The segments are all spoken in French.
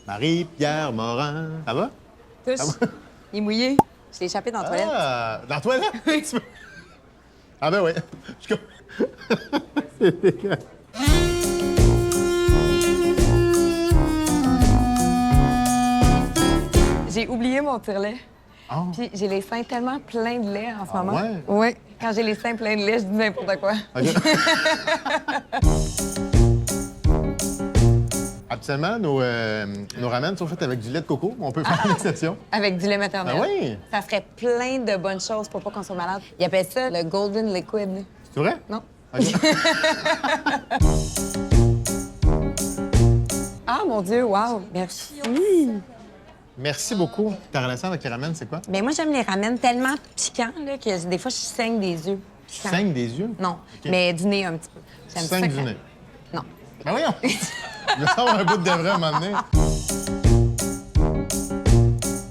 Marie-Pierre Morin. Ça va? Touche. Ça va? Il est mouillé. Je l'ai échappé dans la toilette. Ah, dans la toilette? Ah ben oui. Je... C'est dégueulasse. J'ai oublié mon tire-lait. Oh. Puis j'ai les seins tellement pleins de lait en ce moment. Ouais? Oui. Quand j'ai les seins pleins de lait, je dis n'importe quoi. OK. Habituellement, nos ramen sont faits avec du lait de coco. On peut faire une exception. Avec du lait maternel. Ah oui? Ça ferait plein de bonnes choses pour pas qu'on soit malade. Ils appellent ça le golden liquid. C'est vrai? Non? OK. Ah, mon Dieu, wow! Merci. Merci beaucoup. Ta relation avec les ramen, c'est quoi? Bien, moi, j'aime les ramen tellement piquants là, que des fois, je saigne des yeux. Tu Piquants. saignes des yeux? Non, OK. mais du nez un petit peu. Tu J'aime saignes ça du quand- nez. Non. Ben voyons! Je vais savoir un bout de vrai à un moment donné.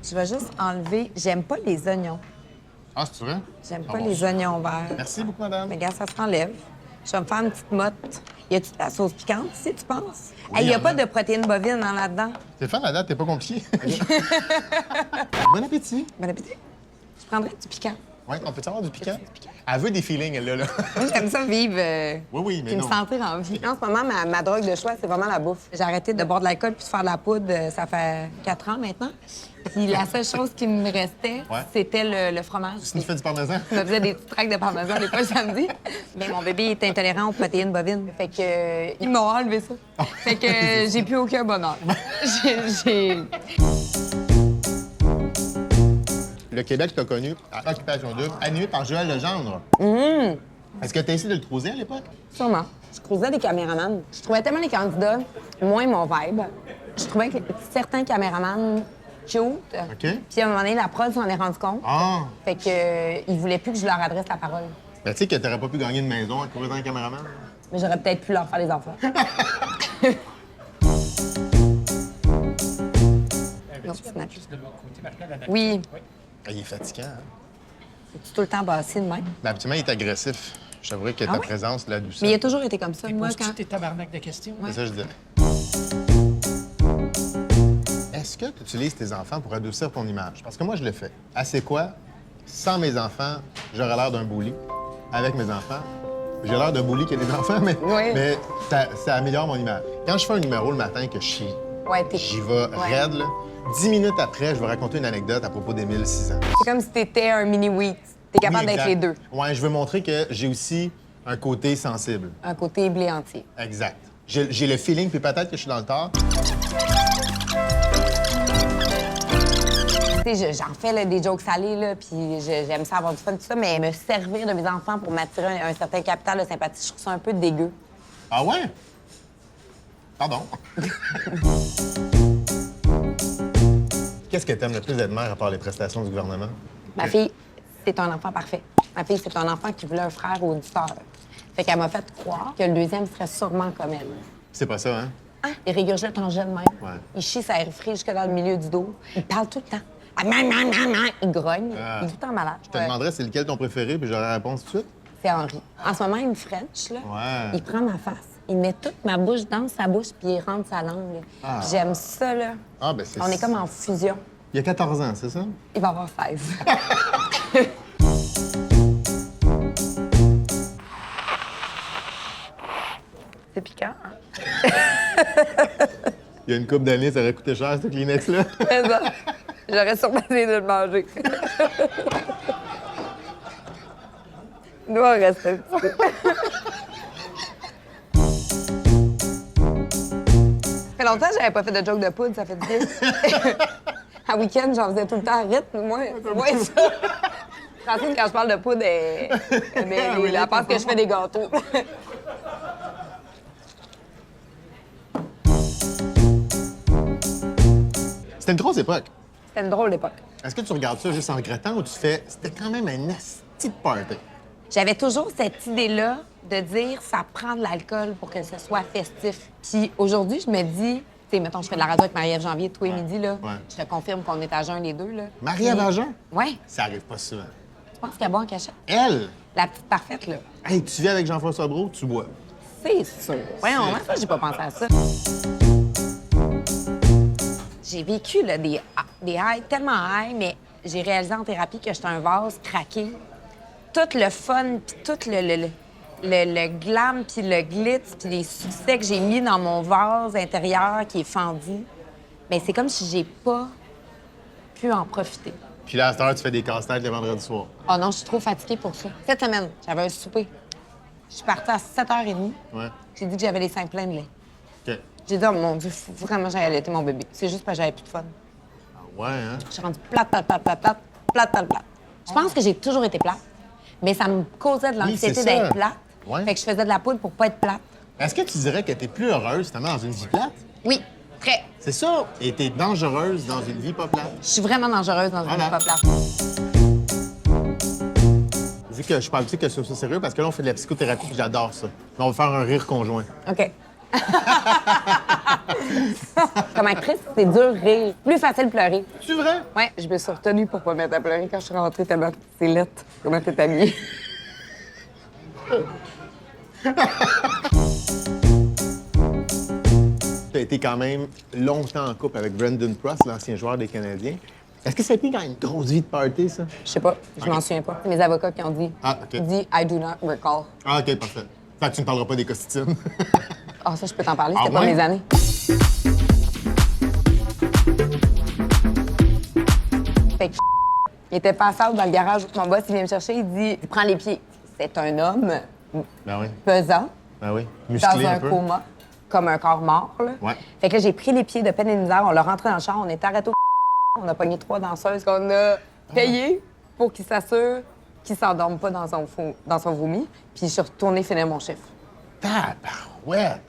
Je vais juste enlever... J'aime pas les oignons. Ah, c'est vrai? J'aime Ah pas bon. les oignons verts. Merci beaucoup, madame. Mais regarde, ça se enlève. Je vais me faire une petite motte. Y a-tu de la sauce piquante ici, tu penses? Oui, Il y y a en pas a. de protéines bovines hein, là-dedans. Stéphane, la date, t'es pas compliqué. Bon appétit. Bon appétit. Je prendrais du piquant. Oui, on peut avoir du piquant? Elle veut des feelings, elle, là. Moi, j'aime ça vivre... Oui, mais puis me non. sentir en vie. En ce moment, ma drogue de choix, c'est vraiment la bouffe. J'ai arrêté de boire de l'alcool puis de faire de la poudre, ça fait 4 ans maintenant. Puis la seule chose qui me restait, Ouais. c'était le fromage. Tu nous fais du parmesan? Je me faisais des petites traques de parmesan des fois le samedi. Mais mon bébé est intolérant aux protéines bovines. Fait que ils m'ont enlevé ça. Fait que j'ai plus aucun bonheur. j'ai... Le Québec t'a connu à Occupation Double, animé par Joël Legendre. Est-ce que t'as essayé de le croiser à l'époque? Sûrement. Je croisais des caméramans. Je trouvais tellement les candidats moins mon vibe. Je trouvais que certains caméramans cute. OK. Puis à un moment donné, la prod s'en est rendu compte. Ah! Fait que ils voulaient plus que je leur adresse la parole. Ben, tu sais que t'aurais pas pu gagner une maison en croisant un caméraman? Mais j'aurais peut-être pu leur faire des enfants. Non, c'est naturel. Juste de mon côté, maintenant, la Oui. Ah, il est fatigant, hein? Es-tu tout le temps bassé de même? Ben, habituellement, il est agressif. Je t'avouerais que Ah ta ouais? présence, la douceur. Mais il a toujours été comme ça. Moi, Poses-tu quand... tes tabarnak de questions? C'est ça que je disais. Est-ce que tu utilises tes enfants pour adoucir ton image? Parce que moi, je le fais. Ah, c'est quoi? Sans mes enfants, j'aurais l'air d'un bully. Avec mes enfants, j'ai l'air d'un bully qui a des enfants, mais, Oui. mais ça améliore mon image. Quand je fais un numéro le matin que j'y vais raide, là, 10 minutes après, je vais raconter une anecdote à propos d'Émile, 6 ans. C'est comme si t'étais un mini-wheat. T'es capable Oui, d'être exact. les deux. Ouais, je veux montrer que j'ai aussi un côté sensible. Un côté blé entier. Exact. J'ai le feeling, puis peut-être que je suis dans le tort. Tu sais, j'en fais là, des jokes salés, là, puis j'aime ça avoir du fun, tout ça, mais me servir de mes enfants pour m'attirer un certain capital de sympathie, je trouve ça un peu dégueu. Ah ouais? Pardon. Qu'est-ce que t'aimes le plus d'être mère à part les prestations du gouvernement? Ma fille, c'est un enfant parfait. Ma fille, c'est un enfant qui voulait un frère ou une sœur. Fait qu'elle m'a fait croire que le deuxième serait sûrement comme elle. C'est pas ça, hein? Ah, il régurgite en jet de même. Ouais. Il chie sa refri jusque dans le milieu du dos. Il parle tout le temps. Ah, il grogne. Ah. Il est tout le temps malade. Je te demanderais c'est lequel ton préféré, puis j'aurais la réponse tout de suite. C'est Henri. En ce moment, il me French, là. Ouais. Il prend ma face. Il met toute ma bouche dans sa bouche, puis il rentre sa langue. Ah. J'aime ça, là. Ah, ben c'est... On est comme en fusion. Il y a 14 ans, c'est ça? Il va avoir 16. C'est piquant, hein? Il y a une couple d'années, ça aurait coûté cher, ce Kleenex-là. C'est ça. J'aurais sûrement essayé de le manger. Il doit en rester un petit peu. Ça fait longtemps que j'avais pas fait de joke de poudre, ça fait du bien. À week-end, j'en faisais tout le temps à rythme, moi. Ouais, ça. Francine, quand je parle de poudre, elle pense que je fais des gâteaux. C'était une grosse époque. C'était une drôle d'époque. Est-ce que tu regardes ça juste en regrettant ou tu fais... C'était quand même un asti de party? J'avais toujours cette idée-là de dire ça prend de l'alcool pour que ce soit festif. Puis aujourd'hui, je me dis, tu sais, mettons, je fais de la radio avec Marie-Ève Janvier tous les midis, là. Ouais. Je te confirme qu'on est à jeun les deux, là. Marie-Ève à jeun? Ouais. Ça arrive pas souvent. Tu penses qu'elle boit en cachette? Elle? La petite parfaite, là. Hey, tu vis avec Jean-François Brault, tu bois. C'est sûr. Voyons, moi, ça, j'ai pas pensé à ça. J'ai vécu là, des highs tellement high, mais j'ai réalisé en thérapie que j'étais un vase craqué. Tout le fun, puis tout le glam, puis le glitz, puis les succès que j'ai mis dans mon vase intérieur qui est fendu, mais c'est comme si j'ai pas pu en profiter. Puis là, à cette heure, tu fais des casse-têtes le vendredi soir. Oh non, je suis trop fatiguée pour ça. Cette semaine, j'avais un souper. Je suis partie à 7h30. Ouais. J'ai dit que j'avais les seins pleins de lait. OK. J'ai dit, oh mon Dieu, faut vraiment que j'aille allaiter mon bébé. C'est juste parce que j'avais plus de fun. Ouais, hein? Je suis rendue plate. Je pense que j'ai toujours été plate, mais ça me causait de l'anxiété c'est ça. d'être plate. Ouais. Fait que je faisais de la poudre pour pas être plate. Est-ce que tu dirais que t'es plus heureuse, justement, dans une vie plate? Oui, très. C'est ça. Et t'es dangereuse dans une vie pas plate. Je suis vraiment dangereuse dans une Voilà. vie pas plate. Vu que je parle plus que c'est sérieux, parce que là, on fait de la psychothérapie, puis j'adore ça. Mais on va faire un rire conjoint. OK. Comme actrice, c'est dur rire. Plus facile pleurer. C'est vrai? Ouais, je me suis retenue pour pas mettre à pleurer quand je suis rentrée tellement c'est lettre. Comment t'es habillée? Tu as été quand même longtemps en couple avec Brendan Prost, l'ancien joueur des Canadiens. Est-ce que ça a été quand même une grosse vie de party, ça? Je sais pas, je m'en souviens pas. C'est mes avocats qui ont dit. Ah, OK. Dit I do not recall. Ah, OK, parfait. Fait que tu ne parleras pas des costumes. Ah, ça, je peux t'en parler, Ah c'était pas ouais? mes années. Fait que il était passable dans le garage. Mon boss, il vient me chercher, il dit prends les pieds. C'est un homme Ben oui. pesant, Ben oui. dans Musclé un un peu. coma, comme un corps mort. Là. Ouais. Fait que là, j'ai pris les pieds de peine et de misère, on l'a rentré dans le char, on est arrêté au on a pogné 3 danseuses qu'on a payées pour qu'ils s'assurent qu'ils s'endorment pas dans son vomi. Puis je suis retournée finir mon chiffre. Tabarouette!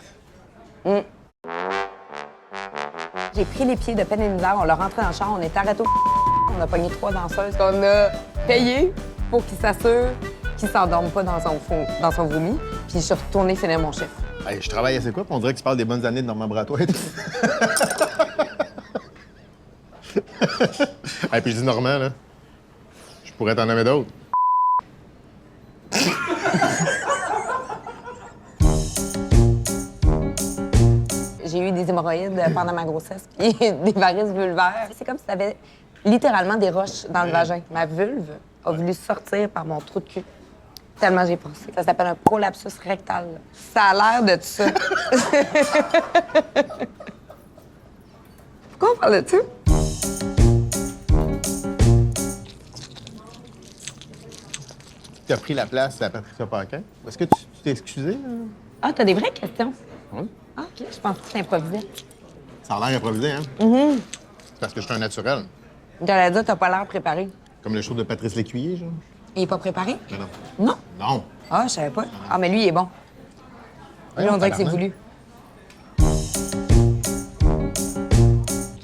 J'ai pris les pieds de peine et de misère, on l'a rentré dans le char, on est arrêté au on a pogné 3 danseuses qu'on a payées pour qu'ils s'assurent qu'ils s'endorment pas dans son vomi. Puis je suis retournée finir mon chiffre. Hey, je travaille à C'est quoi? Puis on dirait que tu parles des bonnes années de Normand Bratois. Et puis je dis Normand, là. Je pourrais t'en nommer d'autres. J'ai eu des hémorroïdes pendant ma grossesse, puis des varices vulvaires. C'est comme si t'avais littéralement des roches dans le vagin. Ma vulve a voulu sortir par mon trou de cul. Tellement j'ai pensé. Ça s'appelle un prolapsus rectal. Ça a l'air de tout ça. Pourquoi on parle de ça? Tu as pris la place à Patricia Paquin. Est-ce que tu t'es excusé? Là? Ah, t'as des vraies questions? Oui. Ah, OK. Je pense que tu improvisé. Ça a l'air improvisé, hein? C'est parce que je suis un naturel. J'allais dire, t'as pas l'air préparé. Comme le show de Patrice Lécuyer, genre. Il est pas préparé? Mais non. Non. Non. Ah, je savais pas. Ah, mais lui, il est bon. Lui, on dirait que c'est voulu.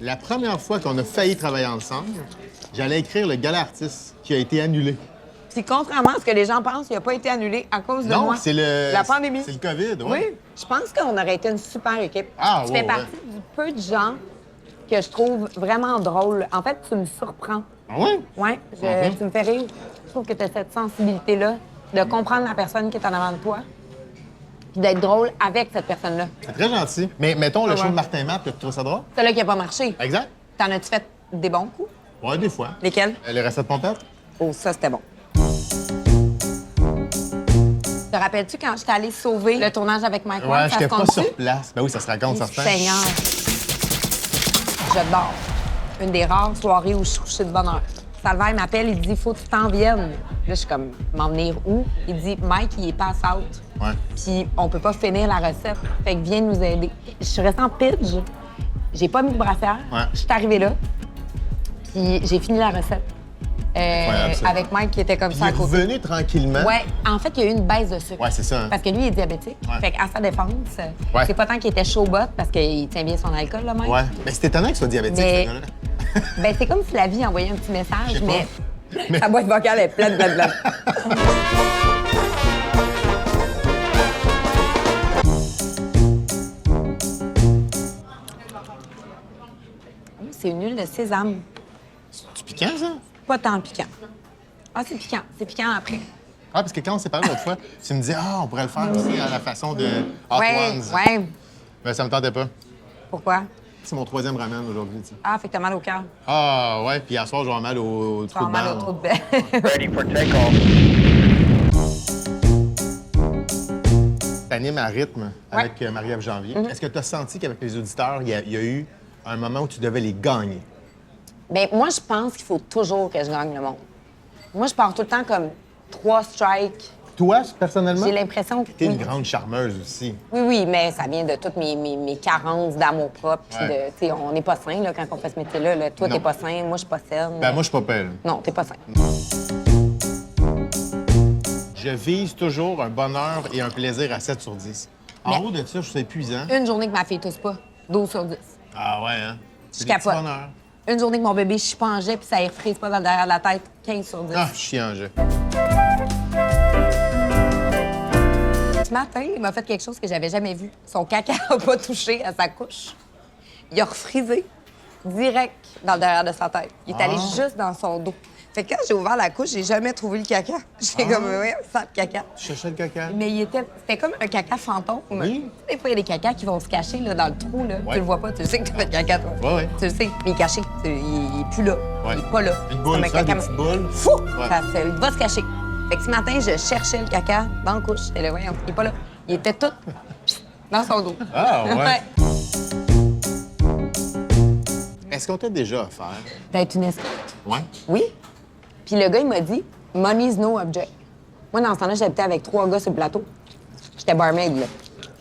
La première fois qu'on a failli travailler ensemble, j'allais écrire le gala artiste qui a été annulé. Puis contrairement à ce que les gens pensent, il n'a pas été annulé à cause de Non, moi. c'est le... La pandémie. C'est le COVID, Oui. Je pense qu'on aurait été une super équipe. Ah, tu ouais, fais partie du peu de gens que je trouve vraiment drôle. En fait, tu me surprends. Ah oui? Oui, tu me fais rire. Je trouve que tu as cette sensibilité-là de comprendre la personne qui est en avant de toi puis d'être drôle avec cette personne-là. C'est très gentil. Mais mettons le Ah show ouais. de Martin Matt, tu trouves ça drôle? Celle-là qui n'a pas marché. Exact. T'en as-tu fait des bons coups? Ouais, des fois. Lesquels? Les recettes pompettes? Oh, ça, c'était bon. Te rappelles-tu quand j'étais allée sauver le tournage avec Mike Ward? Ouais, Ça j'étais se pas compte-tu? sur place. Ben oui, ça se raconte, Oh, certain. Seigneur. Je dors. Une des rares soirées où je suis couchée de bonne heure. Salvaire m'appelle, il dit faut que tu t'en viennes. Là, je suis comme m'en venir où? Il dit Mike, il est pass out. Ouais. Puis on peut pas finir la recette. Fait que viens nous aider. Je suis restée en pitch. J'ai pas mis de brassière. Ouais. Je suis arrivée là. Puis j'ai fini la recette. Incroyable, ça. Avec Mike qui était comme Puis ça il à est côté. revenu tranquillement. Ouais, en fait, il y a eu une baisse de sucre. Ouais, c'est ça. Hein? Parce que lui, il est diabétique. Ouais. Fait qu'à sa défense, Ouais. c'est pas tant qu'il était chaud-bot parce qu'il tient bien son alcool, là, même. Ouais. Mais c'est étonnant qu'il soit diabétique, Mais- ce gars-là. Ben, c'est comme si la vie envoyait un petit message, Je sais mais... Mais- Sa boîte vocale est pleine. C'est une huile de sésame. C'est piquant, ça? Pas tant piquant. Ah, c'est piquant. C'est piquant après. Ah, parce que quand on s'est parlé l'autre fois, tu me disais, ah, on pourrait le faire aussi à la façon de Hot Ouais, Ones. ouais. Mais ça me tentait pas. Pourquoi? c'est mon 3e ramen aujourd'hui. Tu sais. Ah, fait que t'as mal au cœur. Ah, ouais. Puis hier soir, j'ai mal au Tu vas trou de mal au balle. trou de bain. Ready for takeoff. T'animes à rythme avec Marie-Ève Janvier. Est-ce que tu as senti qu'avec les auditeurs, il y a eu un moment où tu devais les gagner? Bien, moi, je pense qu'il faut toujours que je gagne le monde. Moi, je pars tout le temps comme 3 strikes. Toi, personnellement? J'ai l'impression que T'es une oui. grande charmeuse aussi. Oui, oui, mais ça vient de toutes mes carences d'amour propre. Puis Ouais. tu sais, on n'est pas sain là, quand on fait ce métier-là. Là. Toi, Non. t'es pas sain, moi, je suis pas saine. Ben, moi, je suis pas belle. Non, t'es pas sain. Je vise toujours un bonheur et un plaisir à 7 sur 10. En haut de ça, je trouve ça épuisant. Une journée que ma fille tousse pas, 12 sur 10. Ah ouais, hein? Je C'est des petits capote. bonheurs. Une journée que mon bébé chie pas en jet puis ça ne frise pas dans le derrière de la tête, 15 sur 10. Ah, chien en jeu. Ce matin, il m'a fait quelque chose que j'avais jamais vu. Son caca n'a pas touché à sa couche. Il a refrisé direct dans le derrière de sa tête. Il est allé juste dans son dos. Fait que quand j'ai ouvert la couche, j'ai jamais trouvé le caca. J'ai comme, ouais, ça, le caca. Tu cherchais le caca? Mais c'était comme un caca fantôme. Oui. Des fois, il y a des cacas qui vont se cacher là, dans le trou. Là. Ouais. Tu le vois pas, tu sais que tu as fait le caca, toi. Ouais, ouais. Tu le sais, mais il est caché. Il est plus là. Ouais. Il est pas là. Une boule, C'est ça, comme un des caca- petites boules. Fou! Ouais. Il va se cacher. Fait que ce matin, je cherchais le caca dans la couche. J'étais là, voyons, il est pas là. Il était tout dans son dos. Ah, ouais. Est-ce qu'on t'a déjà offert? D'être une escorte. Ouais. Oui. Puis le gars, il m'a dit, money's no object. Moi, dans ce temps-là, j'habitais avec 3 gars sur le plateau. J'étais barmaid, là.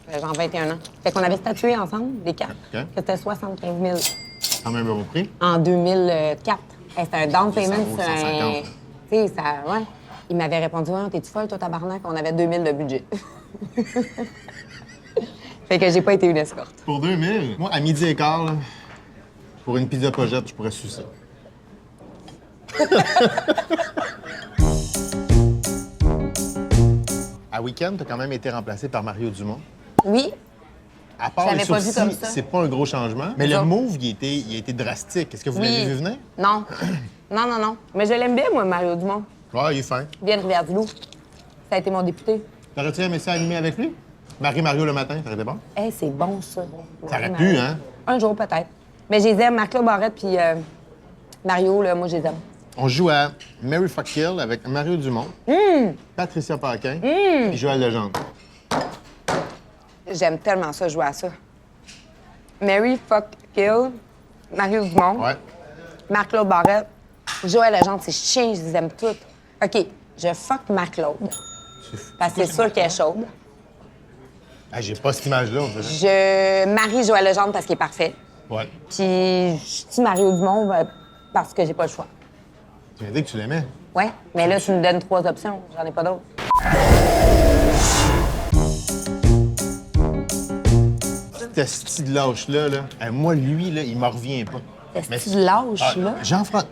J'avais genre 21 ans. Fait qu'on avait statué ensemble, des cartes, OK. que c'était 75 000 Quand même un bon prix. en 2004. Hey, c'était un down payment vaut sur un... 150. Tu sais, ça... Ouais. Il m'avait répondu, ouais, t'es-tu folle, toi, tabarnak? On avait 2000 de budget. Fait que j'ai pas été une escorte. Pour 2000? Moi, à midi et quart, là, pour une pizza pojette, je pourrais sucer. À Week-end, t'as quand même été remplacé par Mario Dumont. Oui, À part Je les l'avais pas vu sourcils, comme ça. c'est pas un gros changement. Mais Non. le move, il a été drastique. Est-ce que vous l'avez vu venir? Non. Non, non, non. Mais je l'aime bien, moi, Mario Dumont. Ouais, il est fin. Il vient de Rivière-du-Loup. Ça a été mon député. T'aurais-tu aimé ça animer avec lui? Marie-Mario le matin, ça aurait été bon? Hey, c'est bon, ça. Ça aurait Mario. pu, hein? Un jour, peut-être. Mais je les aime. Marc-Claude Barrette puis Mario, là, moi, je les aime. On joue à Mary Fuck Kill avec Mario Dumont, Patricia Paquin puis Joël Legendre. J'aime tellement ça, jouer à ça. Mary Fuck Kill, Mario Dumont, Ouais. Marc-Claude Barrette, Joël Legendre, c'est chien, je les aime toutes. OK, je fuck Marc-Claude. Parce que c'est sûr qu'elle est chaude. Ah, j'ai pas cette image-là, on dirait. Je marie Joël Legendre parce qu'il est parfait. Ouais. Puis je tue Mario Dumont parce que j'ai pas le choix. Tu m'as dit que tu l'aimais. Ouais, mais là, tu me donnes 3 options. J'en ai pas d'autres. Ce style lâche-là, là, moi, lui, là, il me revient pas. Mais Est-ce que tu lâches, là? Jean-François,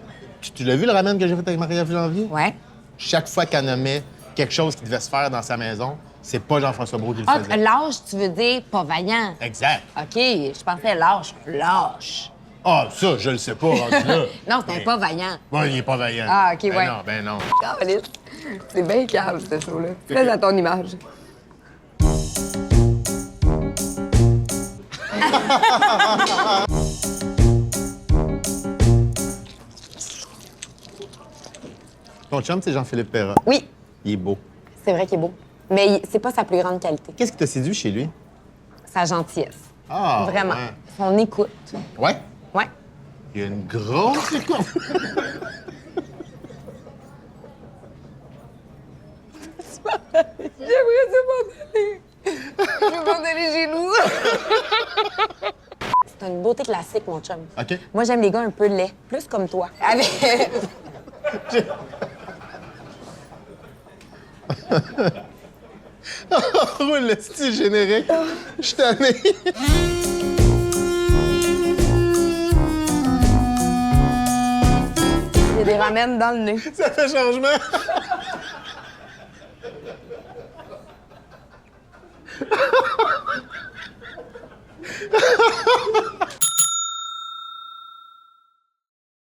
tu l'as vu le ramen que j'ai fait avec Marie-Ève Janvier? Ouais. Chaque fois qu'elle nommait quelque chose qui devait se faire dans sa maison, c'est pas Jean-François Brault qui le Ah, faisait. lâche, tu veux dire pas vaillant. Exact. OK, je pensais lâche. Lâche. Ah, ça, je le sais pas, rendu là. Non, c'était pas vaillant. Ouais, il est pas vaillant. Ah, OK, ben ouais. non, ben non. Caliste. C'est bien calme, ce show-là. Très à ton image. Ton chum, c'est Jean-Philippe Perra. Oui, Il est beau. c'est vrai qu'il est beau. Mais c'est pas sa plus grande qualité. Qu'est-ce qui t'a séduit chez lui? Sa gentillesse. Ah, Vraiment. ouais. Son écoute. Ouais? Ouais. Il y a une grosse écoute. J'aimerais ça m'en Je veux m'en aller chez nous. C'est une beauté classique, mon chum. OK. Moi, j'aime les gars un peu laids, plus comme toi. Avec... Oh, le style générique. Je suis tanné. Il y a des ramen dans le nez. Ça fait changement.